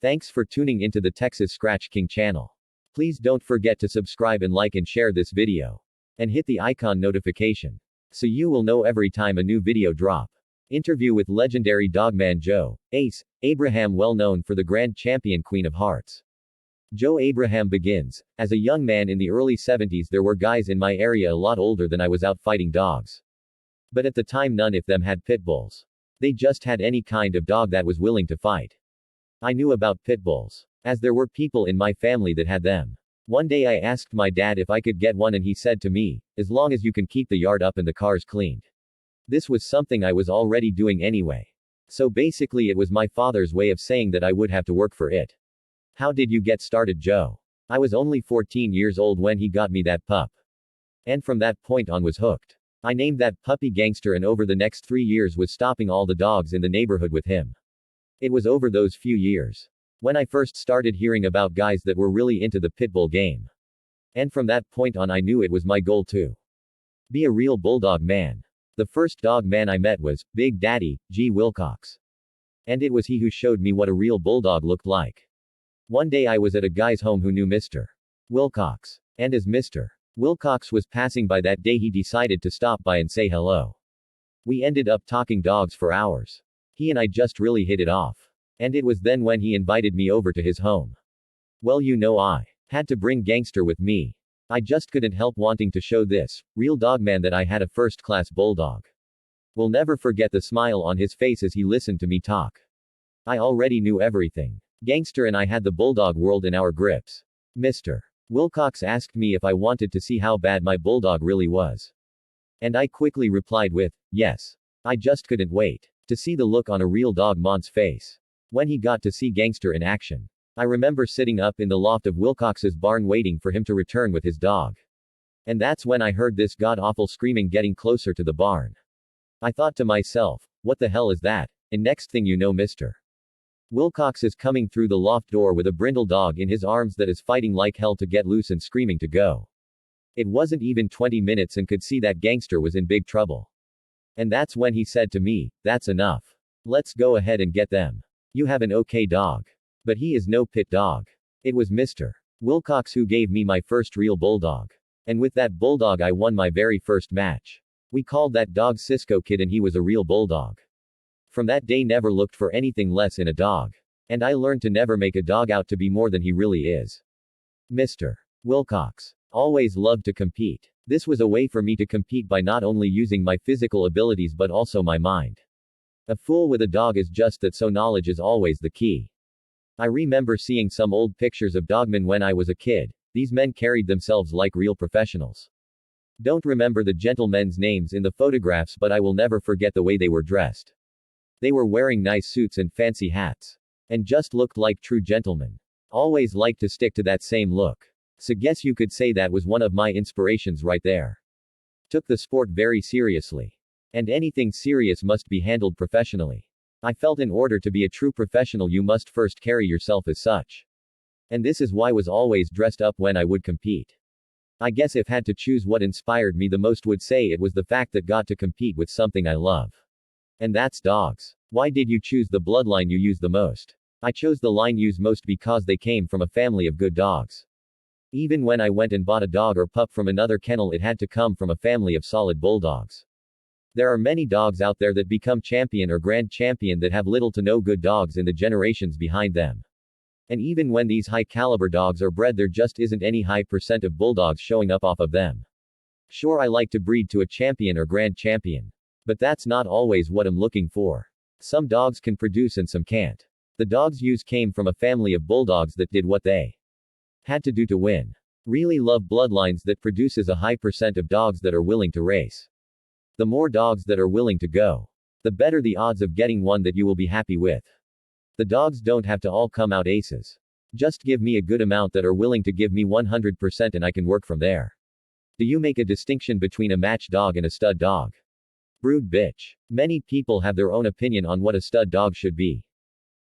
Thanks for tuning into the Texas Scratch King channel. Please don't forget to subscribe and like and share this video. And hit the icon notification, so you will know every time a new video drop. Interview with legendary Dogman Joe Ace Abraham, well known for the Grand Champion Queen of Hearts. Joe Abraham begins, as a young man in the early 70s there were guys in my area a lot older than I was out fighting dogs. But at the time none of them had pit bulls. They just had any kind of dog that was willing to fight. I knew about pit bulls, as there were people in my family that had them. One day I asked my dad if I could get one and he said to me, as long as you can keep the yard up and the cars cleaned. This was something I was already doing anyway. So basically it was my father's way of saying that I would have to work for it. How did you get started, Joe? I was only 14 years old when he got me that pup. And from that point on was hooked. I named that puppy Gangster, and over the next 3 years was stopping all the dogs in the neighborhood with him. It was over those few years when I first started hearing about guys that were really into the pit bull game. And from that point on I knew it was my goal to be a real bulldog man. The first dog man I met was Big Daddy G. Wilcox. And it was he who showed me what a real bulldog looked like. One day I was at a guy's home who knew Mr. Wilcox. And as Mr. Wilcox was passing by that day he decided to stop by and say hello. We ended up talking dogs for hours. He and I just really hit it off. And it was then when he invited me over to his home. Well, you know, I had to bring Gangster with me. I just couldn't help wanting to show this real dogman that I had a first-class bulldog. Will never forget the smile on his face as he listened to me talk. I already knew everything. Gangster and I had the bulldog world in our grips. Mr. Wilcox asked me if I wanted to see how bad my bulldog really was. And I quickly replied with, yes. I just couldn't wait to see the look on a real dog man's face when he got to see Gangster in action. I remember sitting up in the loft of Wilcox's barn waiting for him to return with his dog. And that's when I heard this god-awful screaming getting closer to the barn. I thought to myself, what the hell is that? And next thing you know, Mr. Wilcox is coming through the loft door with a brindle dog in his arms that is fighting like hell to get loose and screaming to go. It wasn't even 20 minutes and could see that Gangster was in big trouble. And that's when he said to me, that's enough. Let's go ahead and get them. You have an okay dog. But he is no pit dog. It was Mr. Wilcox who gave me my first real bulldog. And with that bulldog I won my very first match. We called that dog Cisco Kid and he was a real bulldog. From that day never looked for anything less in a dog. And I learned to never make a dog out to be more than he really is. Mr. Wilcox always loved to compete. This was a way for me to compete by not only using my physical abilities but also my mind. A fool with a dog is just that, so knowledge is always the key. I remember seeing some old pictures of dogmen when I was a kid. These men carried themselves like real professionals. Don't remember the gentlemen's names in the photographs, but I will never forget the way they were dressed. They were wearing nice suits and fancy hats. And just looked like true gentlemen. Always liked to stick to that same look. So guess you could say that was one of my inspirations right there. Took the sport very seriously. And anything serious must be handled professionally. I felt in order to be a true professional you must first carry yourself as such. And this is why I was always dressed up when I would compete. I guess if had to choose what inspired me the most, would say it was the fact that got to compete with something I love. And that's dogs. Why did you choose the bloodline you use the most? I chose the line use most because they came from a family of good dogs. Even when I went and bought a dog or pup from another kennel, it had to come from a family of solid bulldogs. There are many dogs out there that become champion or grand champion that have little to no good dogs in the generations behind them. And even when these high caliber dogs are bred, there just isn't any high percent of bulldogs showing up off of them. Sure, I like to breed to a champion or grand champion. But that's not always what I'm looking for. Some dogs can produce and some can't. The dogs used came from a family of bulldogs that did what they had to do to win. Really love bloodlines that produces a high percent of dogs that are willing to race. The more dogs that are willing to go, the better the odds of getting one that you will be happy with. The dogs don't have to all come out aces. Just give me a good amount that are willing to give me 100% and I can work from there. Do you make a distinction between a match dog and a stud dog? Brood bitch. Many people have their own opinion on what a stud dog should be.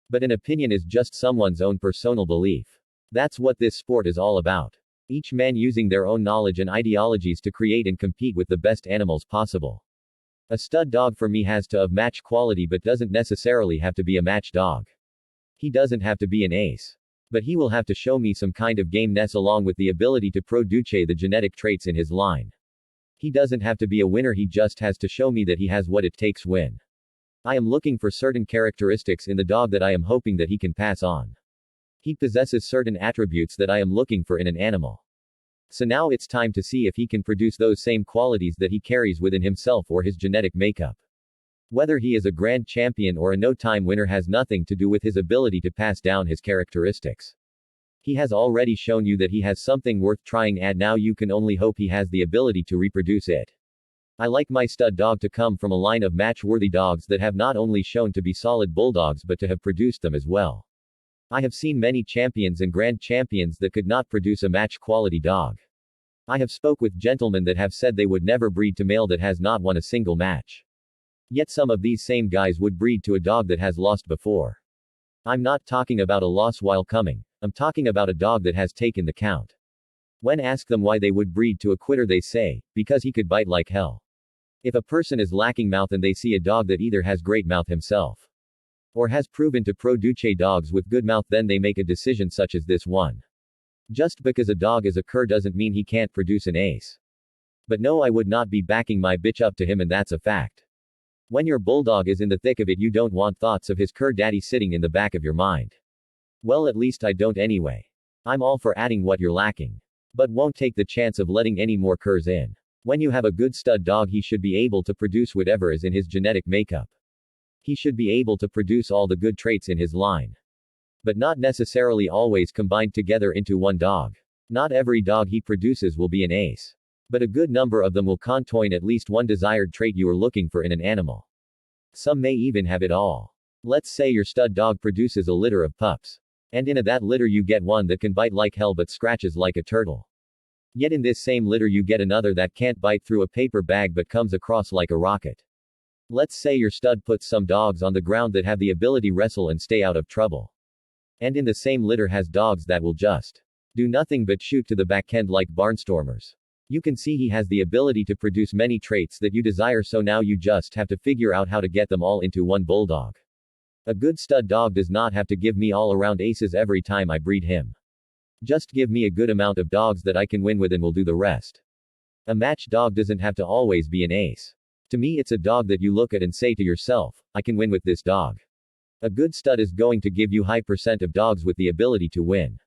But an opinion is just someone's own personal belief. That's what this sport is all about. Each man using their own knowledge and ideologies to create and compete with the best animals possible. A stud dog for me has to have match quality but doesn't necessarily have to be a match dog. He doesn't have to be an ace. But he will have to show me some kind of gameness along with the ability to produce the genetic traits in his line. He doesn't have to be a winner, he just has to show me that he has what it takes win. I am looking for certain characteristics in the dog that I am hoping that he can pass on. He possesses certain attributes that I am looking for in an animal. So now it's time to see if he can produce those same qualities that he carries within himself or his genetic makeup. Whether he is a grand champion or a no-time winner has nothing to do with his ability to pass down his characteristics. He has already shown you that he has something worth trying, and now you can only hope he has the ability to reproduce it. I like my stud dog to come from a line of match-worthy dogs that have not only shown to be solid bulldogs but to have produced them as well. I have seen many champions and grand champions that could not produce a match-quality dog. I have spoke with gentlemen that have said they would never breed to male that has not won a single match. Yet some of these same guys would breed to a dog that has lost before. I'm not talking about a loss while coming, I'm talking about a dog that has taken the count. When asked them why they would breed to a quitter, they say, because he could bite like hell. If a person is lacking mouth and they see a dog that either has great mouth himself, or has proven to produce dogs with good mouth, then they make a decision such as this one. Just because a dog is a cur doesn't mean he can't produce an ace. But no, I would not be backing my bitch up to him, and that's a fact. When your bulldog is in the thick of it, you don't want thoughts of his cur daddy sitting in the back of your mind. Well, at least I don't anyway. I'm all for adding what you're lacking. But won't take the chance of letting any more curs in. When you have a good stud dog, he should be able to produce whatever is in his genetic makeup. He should be able to produce all the good traits in his line. But not necessarily always combined together into one dog. Not every dog he produces will be an ace. But a good number of them will contain at least one desired trait you are looking for in an animal. Some may even have it all. Let's say your stud dog produces a litter of pups. And in that litter you get one that can bite like hell but scratches like a turtle. Yet in this same litter you get another that can't bite through a paper bag but comes across like a rocket. Let's say your stud puts some dogs on the ground that have the ability to wrestle and stay out of trouble. And in the same litter has dogs that will just do nothing but shoot to the backend like barnstormers. You can see he has the ability to produce many traits that you desire, so now you just have to figure out how to get them all into one bulldog. A good stud dog does not have to give me all around aces every time I breed him. Just give me a good amount of dogs that I can win with and will do the rest. A match dog doesn't have to always be an ace. To me, it's a dog that you look at and say to yourself, I can win with this dog. A good stud is going to give you high percent of dogs with the ability to win.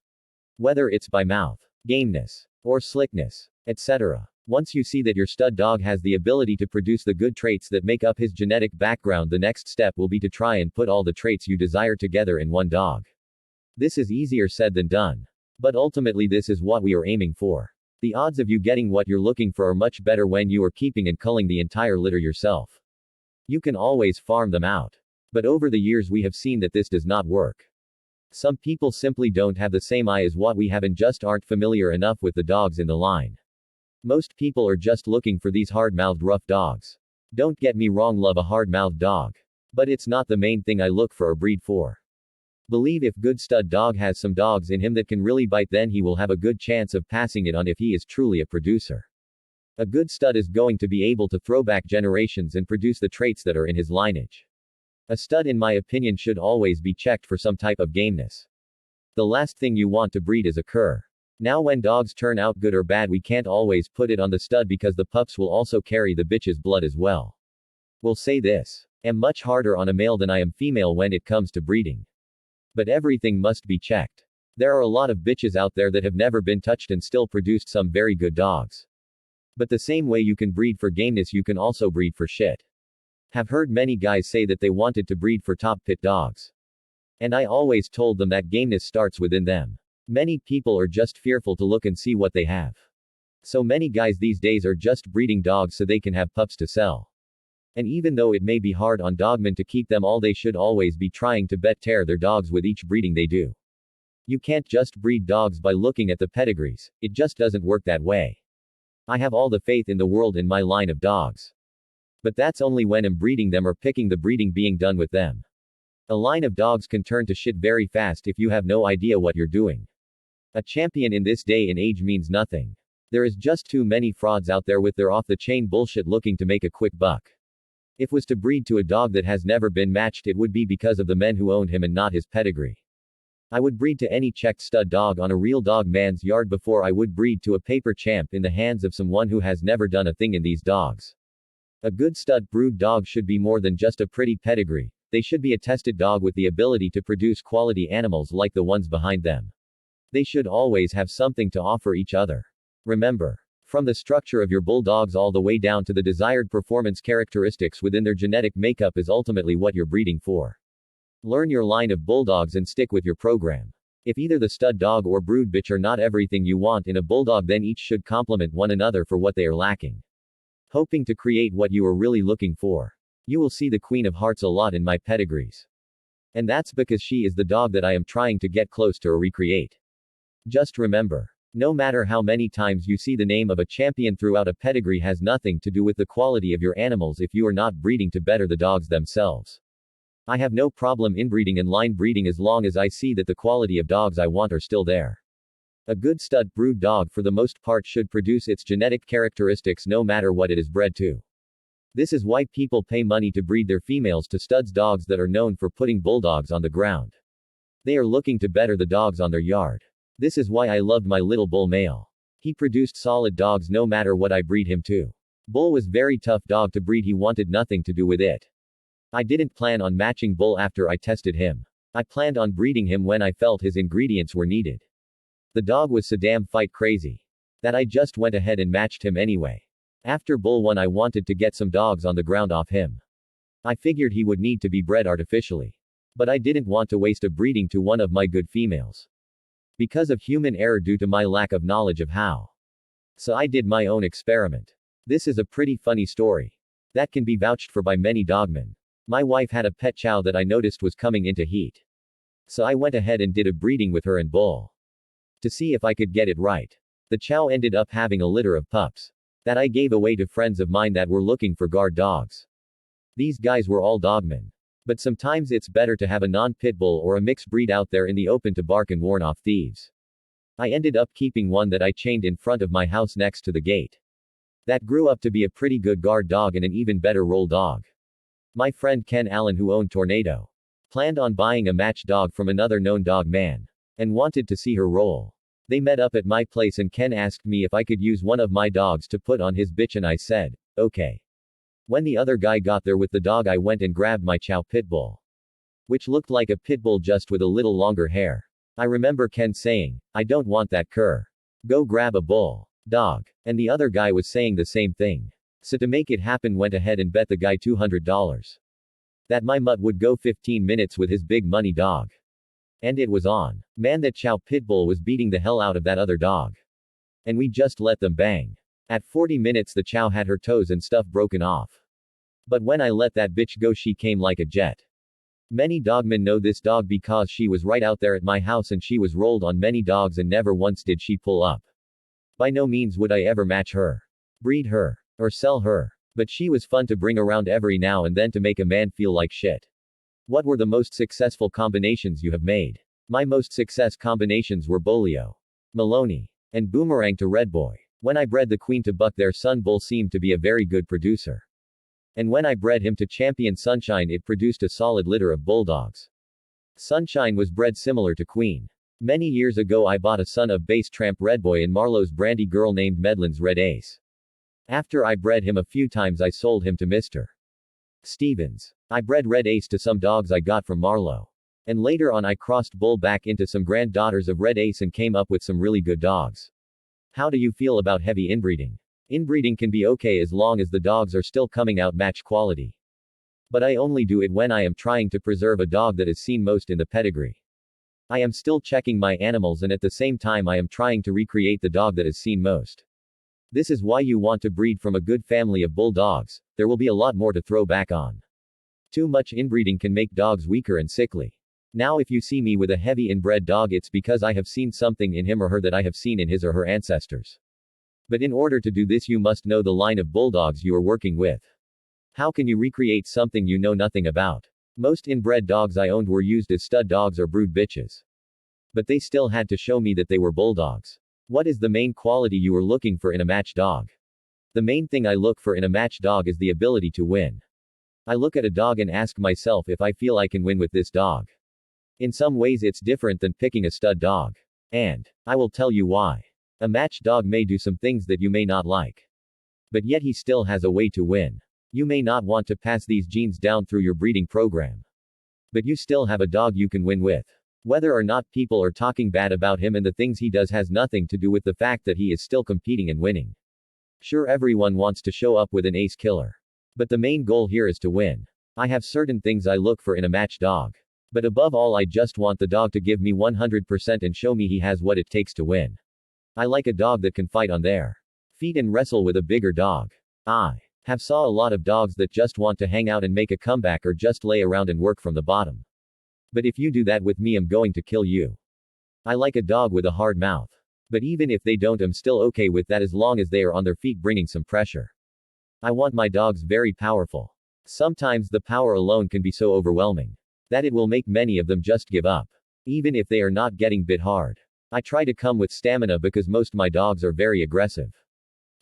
Whether it's by mouth, gameness, or slickness, etc. Once you see that your stud dog has the ability to produce the good traits that make up his genetic background, the next step will be to try and put all the traits you desire together in one dog. This is easier said than done. But ultimately this is what we are aiming for. The odds of you getting what you're looking for are much better when you are keeping and culling the entire litter yourself. You can always farm them out. But over the years we have seen that this does not work. Some people simply don't have the same eye as what we have and just aren't familiar enough with the dogs in the line. Most people are just looking for these hard-mouthed rough dogs. Don't get me wrong, love a hard-mouthed dog. But it's not the main thing I look for or breed for. Believe if good stud dog has some dogs in him that can really bite, then he will have a good chance of passing it on if he is truly a producer. A good stud is going to be able to throw back generations and produce the traits that are in his lineage. A stud, in my opinion, should always be checked for some type of gameness. The last thing you want to breed is a cur. Now when dogs turn out good or bad, we can't always put it on the stud because the pups will also carry the bitch's blood as well. We'll say this. I'm much harder on a male than I am female when it comes to breeding. But everything must be checked. There are a lot of bitches out there that have never been touched and still produced some very good dogs. But the same way you can breed for gameness, you can also breed for shit. Have heard many guys say that they wanted to breed for top pit dogs. And I always told them that gameness starts within them. Many people are just fearful to look and see what they have. So many guys these days are just breeding dogs so they can have pups to sell. And even though it may be hard on Dogman to keep them all, they should always be trying to tear their dogs with each breeding they do. You can't just breed dogs by looking at the pedigrees, it just doesn't work that way. I have all the faith in the world in my line of dogs. But that's only when I'm breeding them or picking the breeding being done with them. A line of dogs can turn to shit very fast if you have no idea what you're doing. A champion in this day and age means nothing. There is just too many frauds out there with their off-the-chain bullshit looking to make a quick buck. If was to breed to a dog that has never been matched, it would be because of the men who owned him and not his pedigree. I would breed to any checked stud dog on a real dog man's yard before I would breed to a paper champ in the hands of someone who has never done a thing in these dogs. A good stud brood dog should be more than just a pretty pedigree. They should be a tested dog with the ability to produce quality animals like the ones behind them. They should always have something to offer each other. Remember, from the structure of your bulldogs all the way down to the desired performance characteristics within their genetic makeup is ultimately what you're breeding for. Learn your line of bulldogs and stick with your program. If either the stud dog or brood bitch are not everything you want in a bulldog, then each should complement one another for what they are lacking. Hoping to create what you are really looking for. You will see the Queen of Hearts a lot in my pedigrees. And that's because she is the dog that I am trying to get close to or recreate. Just remember, no matter how many times you see the name of a champion throughout a pedigree has nothing to do with the quality of your animals if you are not breeding to better the dogs themselves. I have no problem inbreeding and line breeding as long as I see that the quality of dogs I want are still there. A good stud brood dog for the most part should produce its genetic characteristics no matter what it is bred to. This is why people pay money to breed their females to studs dogs that are known for putting bulldogs on the ground. They are looking to better the dogs on their yard. This is why I loved my little bull male. He produced solid dogs no matter what I breed him to. Bull was very tough dog to breed, he wanted nothing to do with it. I didn't plan on matching Bull after I tested him. I planned on breeding him when I felt his ingredients were needed. The dog was so damn fight crazy that I just went ahead and matched him anyway. After Bull won, I wanted to get some dogs on the ground off him. I figured he would need to be bred artificially. But I didn't want to waste a breeding to one of my good females. Because of human error due to my lack of knowledge of how. So I did my own experiment. This is a pretty funny story that can be vouched for by many dogmen. My wife had a pet chow that I noticed was coming into heat. So I went ahead and did a breeding with her and Bull to see if I could get it right. The chow ended up having a litter of pups that I gave away to friends of mine that were looking for guard dogs. These guys were all dogmen. But sometimes it's better to have a non-pit bull or a mixed breed out there in the open to bark and warn off thieves. I ended up keeping one that I chained in front of my house next to the gate. That grew up to be a pretty good guard dog and an even better roll dog. My friend Ken Allen, who owned Tornado, planned on buying a match dog from another known dog man and wanted to see her roll. They met up at my place and Ken asked me if I could use one of my dogs to put on his bitch and I said, okay. When the other guy got there with the dog, I went and grabbed my chow pit bull, which looked like a pit bull just with a little longer hair. I remember Ken saying, I don't want that cur. Go grab a bull dog. And the other guy was saying the same thing. So to make it happen, went ahead and bet the guy $200 that my mutt would go 15 minutes with his big money dog. And it was on. Man, that chow pit bull was beating the hell out of that other dog. And we just let them bang. At 40 minutes the chow had her toes and stuff broken off. But when I let that bitch go, she came like a jet. Many dogmen know this dog because she was right out there at my house and she was rolled on many dogs and never once did she pull up. By no means would I ever match her, breed her, or sell her. But she was fun to bring around every now and then to make a man feel like shit. What were the most successful combinations you have made? My most success combinations were Bolio, Maloney, and Boomerang to Red Boy. When I bred the queen to Buck, their son Bull seemed to be a very good producer. And when I bred him to Champion Sunshine, it produced a solid litter of bulldogs. Sunshine was bred similar to Queen. Many years ago I bought a son of Base Tramp Red Boy and Marlowe's brandy girl named Medlin's Red Ace. After I bred him a few times, I sold him to Mr. Stevens. I bred Red Ace to some dogs I got from Marlowe. And later on I crossed Bull back into some granddaughters of Red Ace and came up with some really good dogs. How do you feel about heavy inbreeding? Inbreeding can be okay as long as the dogs are still coming out match quality. But I only do it when I am trying to preserve a dog that is seen most in the pedigree. I am still checking my animals and at the same time I am trying to recreate the dog that is seen most. This is why you want to breed from a good family of bulldogs. There will be a lot more to throw back on. Too much inbreeding can make dogs weaker and sickly. Now if you see me with a heavy inbred dog, it's because I have seen something in him or her that I have seen in his or her ancestors. But in order to do this, you must know the line of bulldogs you are working with. How can you recreate something you know nothing about? Most inbred dogs I owned were used as stud dogs or brood bitches. But they still had to show me that they were bulldogs. What is the main quality you are looking for in a match dog? The main thing I look for in a match dog is the ability to win. I look at a dog and ask myself if I feel I can win with this dog. In some ways it's different than picking a stud dog. And I will tell you why. A match dog may do some things that you may not like. But yet he still has a way to win. You may not want to pass these genes down through your breeding program. But you still have a dog you can win with. Whether or not people are talking bad about him and the things he does has nothing to do with the fact that he is still competing and winning. Sure, everyone wants to show up with an ace killer. But the main goal here is to win. I have certain things I look for in a match dog. But above all, I just want the dog to give me 100% and show me he has what it takes to win. I like a dog that can fight on their feet and wrestle with a bigger dog. I have saw a lot of dogs that just want to hang out and make a comeback or just lay around and work from the bottom. But if you do that with me, I'm going to kill you. I like a dog with a hard mouth. But even if they don't, I'm still okay with that as long as they are on their feet bringing some pressure. I want my dogs very powerful. Sometimes the power alone can be so overwhelming that it will make many of them just give up. Even if they are not getting bit hard. I try to come with stamina because most my dogs are very aggressive.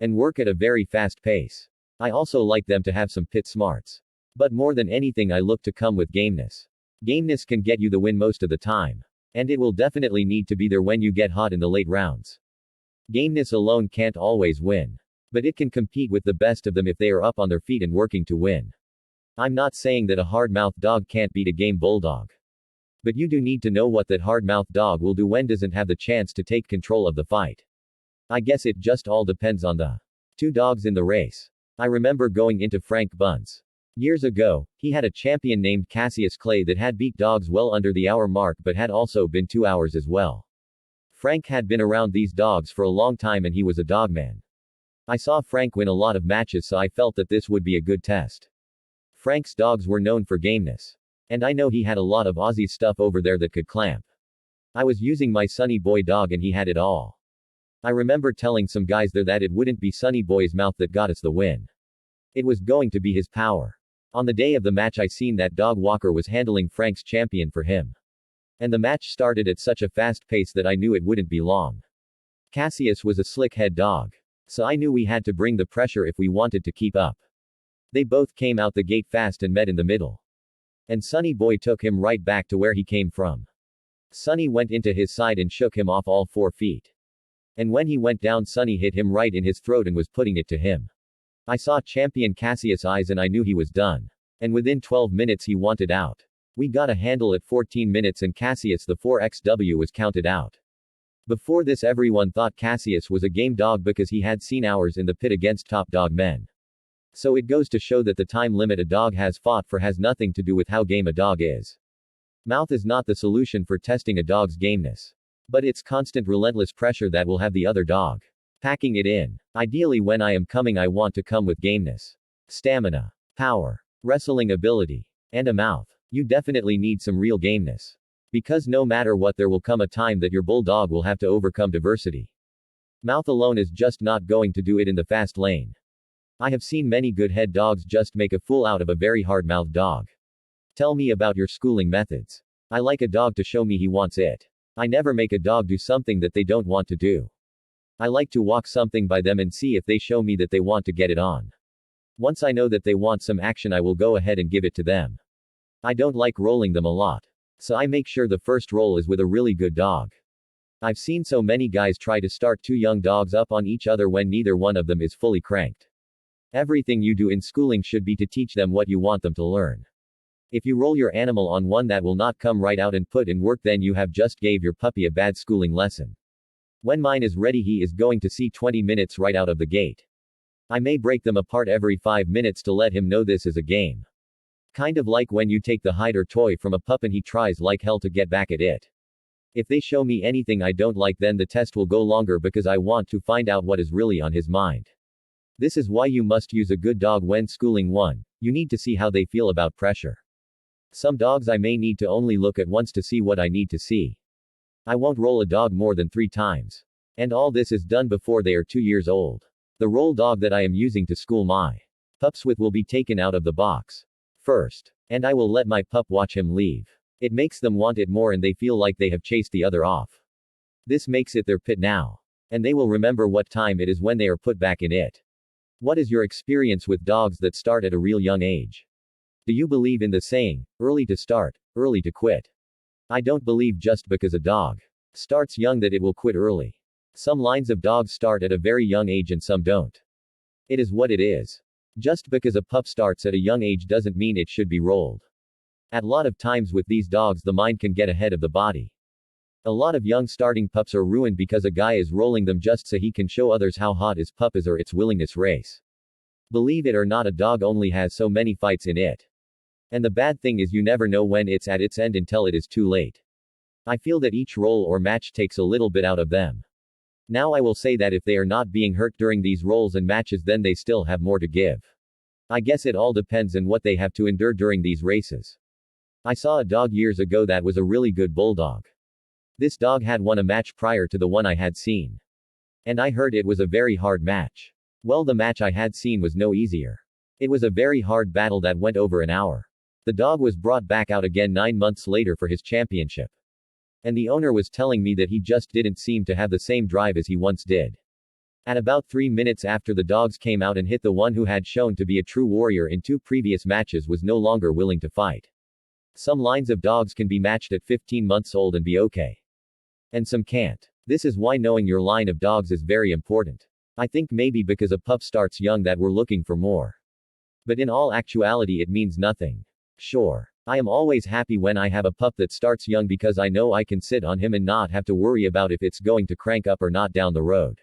And work at a very fast pace. I also like them to have some pit smarts. But more than anything I look to come with gameness. Gameness can get you the win most of the time. And it will definitely need to be there when you get hot in the late rounds. Gameness alone can't always win. But it can compete with the best of them if they are up on their feet and working to win. I'm not saying that a hard-mouthed dog can't beat a game bulldog. But you do need to know what that hard-mouthed dog will do when doesn't have the chance to take control of the fight. I guess it just all depends on the two dogs in the race. I remember going into Frank Bunn's years ago. He had a champion named Cassius Clay that had beat dogs well under the hour mark but had also been 2 hours as well. Frank had been around these dogs for a long time and he was a dogman. I saw Frank win a lot of matches, so I felt that this would be a good test. Frank's dogs were known for gameness. And I know he had a lot of Aussie stuff over there that could clamp. I was using my Sonny Boy dog and he had it all. I remember telling some guys there that it wouldn't be Sonny Boy's mouth that got us the win. It was going to be his power. On the day of the match I seen that dog Walker was handling Frank's champion for him. And the match started at such a fast pace that I knew it wouldn't be long. Cassius was a slick head dog. So I knew we had to bring the pressure if we wanted to keep up. They both came out the gate fast and met in the middle. And Sonny Boy took him right back to where he came from. Sonny went into his side and shook him off all 4 feet. And when he went down, Sonny hit him right in his throat and was putting it to him. I saw champion Cassius' eyes and I knew he was done. And within 12 minutes he wanted out. We got a handle at 14 minutes and Cassius the 4XW was counted out. Before this everyone thought Cassius was a game dog because he had seen hours in the pit against top dog men. So it goes to show that the time limit a dog has fought for has nothing to do with how game a dog is. Mouth is not the solution for testing a dog's gameness. But it's constant relentless pressure that will have the other dog packing it in. Ideally when I am coming I want to come with gameness, stamina, power, wrestling ability, and a mouth. You definitely need some real gameness. Because no matter what there will come a time that your bulldog will have to overcome diversity. Mouth alone is just not going to do it in the fast lane. I have seen many good head dogs just make a fool out of a very hard-mouthed dog. Tell me about your schooling methods. I like a dog to show me he wants it. I never make a dog do something that they don't want to do. I like to walk something by them and see if they show me that they want to get it on. Once I know that they want some action I will go ahead and give it to them. I don't like rolling them a lot. So I make sure the first roll is with a really good dog. I've seen so many guys try to start 2 young dogs up on each other when neither one of them is fully cranked. Everything you do in schooling should be to teach them what you want them to learn. If you roll your animal on one that will not come right out and put in work, then you have just gave your puppy a bad schooling lesson. When mine is ready he is going to see 20 minutes right out of the gate. I may break them apart every 5 minutes to let him know this is a game. Kind of like when you take the hider toy from a pup and he tries like hell to get back at it. If they show me anything I don't like, then the test will go longer because I want to find out what is really on his mind. This is why you must use a good dog when schooling one. You need to see how they feel about pressure. Some dogs I may need to only look at once to see what I need to see. I won't roll a dog more than 3 times. And all this is done before they are 2 years old. The roll dog that I am using to school my pups with will be taken out of the box first. And I will let my pup watch him leave. It makes them want it more and they feel like they have chased the other off. This makes it their pit now. And they will remember what time it is when they are put back in it. What is your experience with dogs that start at a real young age? Do you believe in the saying, early to start, early to quit? I don't believe just because a dog starts young that it will quit early. Some lines of dogs start at a very young age and some don't. It is what it is. Just because a pup starts at a young age doesn't mean it should be rolled. At a lot of times with these dogs the mind can get ahead of the body. A lot of young starting pups are ruined because a guy is rolling them just so he can show others how hot his pup is or its willingness race. Believe it or not, a dog only has so many fights in it. And the bad thing is you never know when it's at its end until it is too late. I feel that each roll or match takes a little bit out of them. Now I will say that if they are not being hurt during these rolls and matches then they still have more to give. I guess it all depends on what they have to endure during these races. I saw a dog years ago that was a really good bulldog. This dog had won a match prior to the one I had seen. And I heard it was a very hard match. Well, the match I had seen was no easier. It was a very hard battle that went over an hour. The dog was brought back out again 9 months later for his championship. And the owner was telling me that he just didn't seem to have the same drive as he once did. At about 3 minutes after the dogs came out and hit, the one who had shown to be a true warrior in 2 previous matches was no longer willing to fight. Some lines of dogs can be matched at 15 months old and be okay. And some can't. This is why knowing your line of dogs is very important. I think maybe because a pup starts young that we're looking for more. But in all actuality it means nothing. Sure. I am always happy when I have a pup that starts young because I know I can sit on him and not have to worry about if it's going to crank up or not down the road.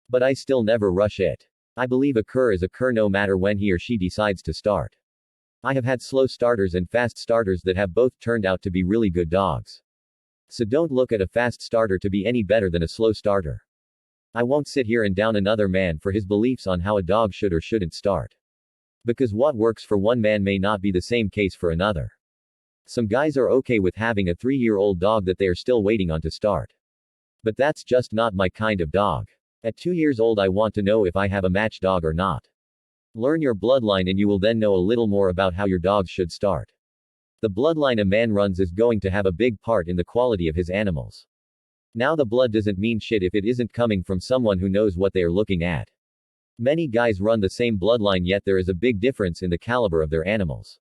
But I still never rush it. I believe a cur is a cur no matter when he or she decides to start. I have had slow starters and fast starters that have both turned out to be really good dogs. So don't look at a fast starter to be any better than a slow starter. I won't sit here and down another man for his beliefs on how a dog should or shouldn't start. Because what works for one man may not be the same case for another. Some guys are okay with having a 3-year-old dog that they are still waiting on to start. But that's just not my kind of dog. At 2 years old I want to know if I have a match dog or not. Learn your bloodline and you will then know a little more about how your dogs should start. The bloodline a man runs is going to have a big part in the quality of his animals. Now the blood doesn't mean shit if it isn't coming from someone who knows what they are looking at. Many guys run the same bloodline yet there is a big difference in the caliber of their animals.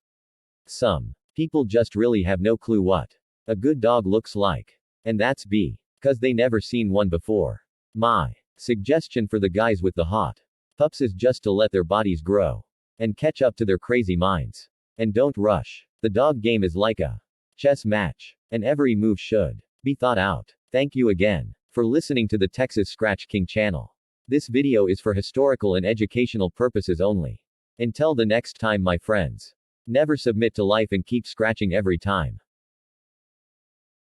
Some people just really have no clue what a good dog looks like. And that's because they never seen one before. My suggestion for the guys with the hot pups is just to let their bodies grow and catch up to their crazy minds. And don't rush. The dog game is like a chess match, and every move should be thought out. Thank you again for listening to the Texas Scratch King channel. This video is for historical and educational purposes only. Until the next time my friends, never submit to life and keep scratching every time.